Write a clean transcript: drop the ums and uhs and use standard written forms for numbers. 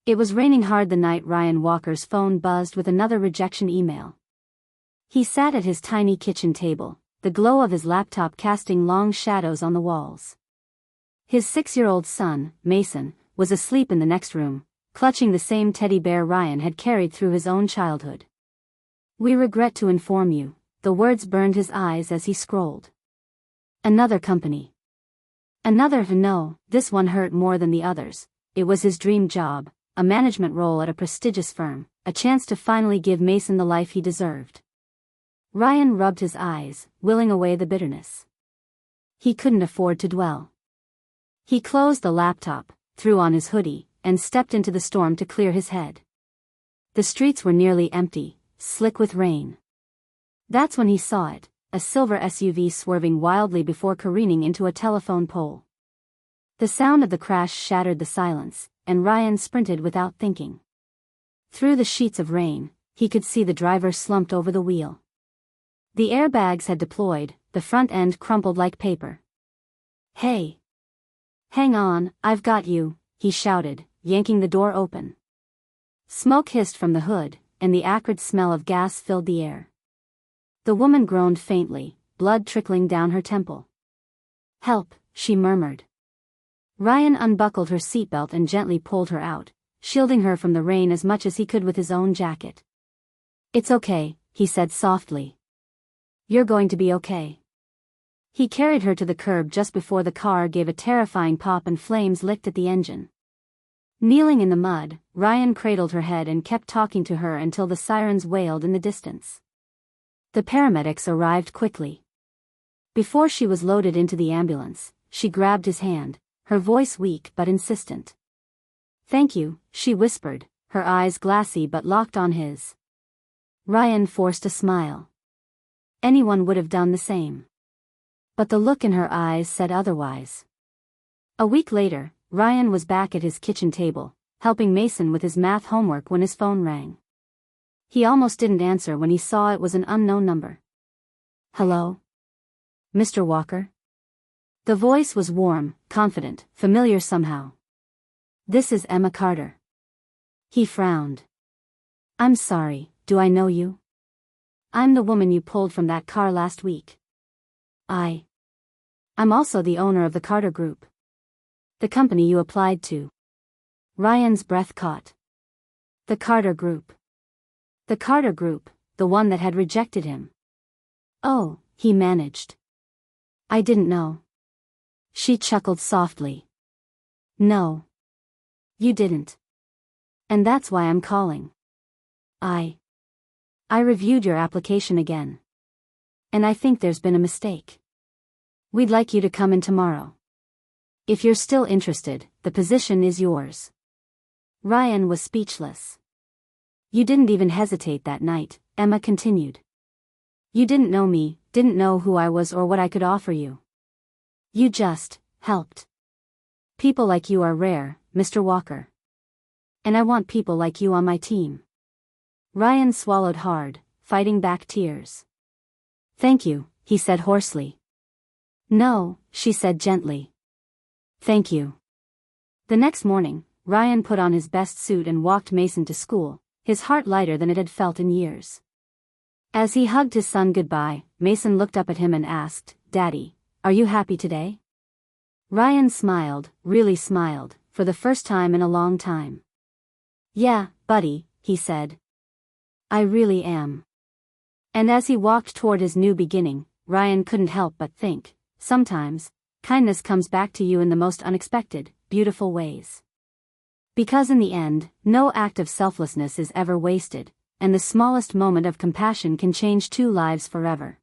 It was raining hard the night Ryan Walker's phone buzzed with another rejection email. He sat at his tiny kitchen table, the glow of his laptop casting long shadows on the walls. His 6-year-old son, Mason, was asleep in the next room, clutching the same teddy bear Ryan had carried through his own childhood. "We regret to inform you," the words burned his eyes as he scrolled. Another company. No, this one hurt more than the others. It was his dream job, a management role at a prestigious firm, a chance to finally give Mason the life he deserved. Ryan rubbed his eyes, willing away the bitterness. He couldn't afford to dwell. He closed the laptop, threw on his hoodie, and stepped into the storm to clear his head. The streets were nearly empty, slick with rain. That's when he saw it, a silver SUV swerving wildly before careening into a telephone pole. The sound of the crash shattered the silence, and Ryan sprinted without thinking. Through the sheets of rain, he could see the driver slumped over the wheel. The airbags had deployed, the front end crumpled like paper. "Hey! Hang on, I've got you," he shouted, yanking the door open. Smoke hissed from the hood, and the acrid smell of gas filled the air. The woman groaned faintly, blood trickling down her temple. "Help," she murmured. Ryan unbuckled her seatbelt and gently pulled her out, shielding her from the rain as much as he could with his own jacket. "It's okay," he said softly. "You're going to be okay." He carried her to the curb just before the car gave a terrifying pop and flames licked at the engine. Kneeling in the mud, Ryan cradled her head and kept talking to her until the sirens wailed in the distance. The paramedics arrived quickly. Before she was loaded into the ambulance, she grabbed his hand, her voice weak but insistent. "Thank you," she whispered, her eyes glassy but locked on his. Ryan forced a smile. Anyone would have done the same. But the look in her eyes said otherwise. A week later, Ryan was back at his kitchen table, helping Mason with his math homework when his phone rang. He almost didn't answer when he saw it was an unknown number. "Hello? Mr. Walker?" The voice was warm, confident, familiar somehow. "This is Emma Carter." He frowned. "I'm sorry, do I know you?" "I'm the woman you pulled from that car last week." I'm also the owner of the Carter Group. The company you applied to." Ryan's breath caught. The Carter Group. The Carter Group, the one that had rejected him. "Oh," he managed. "I didn't know." She chuckled softly. "No. You didn't. And that's why I'm calling. I reviewed your application again. And I think there's been a mistake. We'd like you to come in tomorrow. If you're still interested, the position is yours." Ryan was speechless. "You didn't even hesitate that night," Emma continued. "You didn't know me, didn't know who I was or what I could offer you. You just helped. People like you are rare, Mr. Walker. And I want people like you on my team." Ryan swallowed hard, fighting back tears. "Thank you," he said hoarsely. "No," she said gently. "Thank you." The next morning, Ryan put on his best suit and walked Mason to school, his heart lighter than it had felt in years. As he hugged his son goodbye, Mason looked up at him and asked, "Daddy, are you happy today?" Ryan smiled, really smiled, for the first time in a long time. "Yeah, buddy," he said. "I really am." And as he walked toward his new beginning, Ryan couldn't help but think, sometimes, kindness comes back to you in the most unexpected, beautiful ways. Because in the end, no act of selflessness is ever wasted, and the smallest moment of compassion can change 2 lives forever.